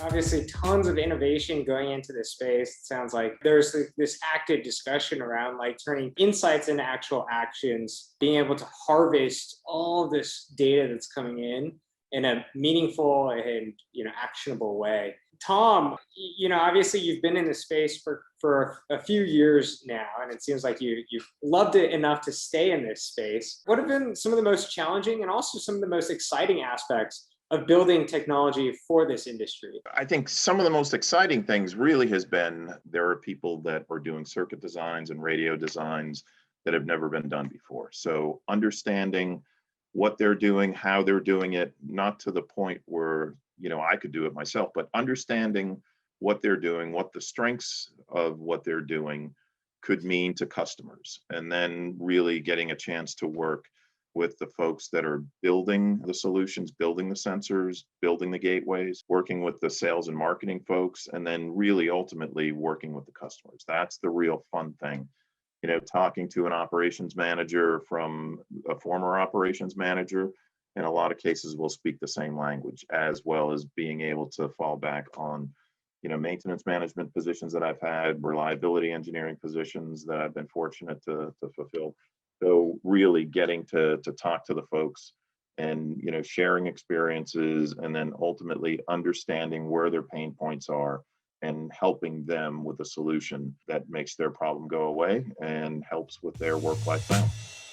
Obviously, tons of innovation going into this space. It sounds like there's this active discussion around like turning insights into actual actions, being able to harvest all this data that's coming in a meaningful and actionable way. Tom, obviously you've been in this space for a few years now, and it seems like you've loved it enough to stay in this space. What have been some of the most challenging and also some of the most exciting aspects of building technology for this industry? I think some of the most exciting things really has been there are people that are doing circuit designs and radio designs that have never been done before. So understanding what they're doing, how they're doing it, not to the point where, I could do it myself, but understanding what they're doing, what the strengths of what they're doing could mean to customers, and then really getting a chance to work with the folks that are building the solutions, building the sensors, building the gateways, working with the sales and marketing folks, and then really ultimately working with the customers. That's the real fun thing. Talking to an operations manager from a former operations manager, in a lot of cases will speak the same language, as well as being able to fall back on maintenance management positions that I've had, reliability engineering positions that I've been fortunate to fulfill. So really getting to talk to the folks and sharing experiences, and then ultimately understanding where their pain points are and helping them with a solution that makes their problem go away and helps with their work-life balance.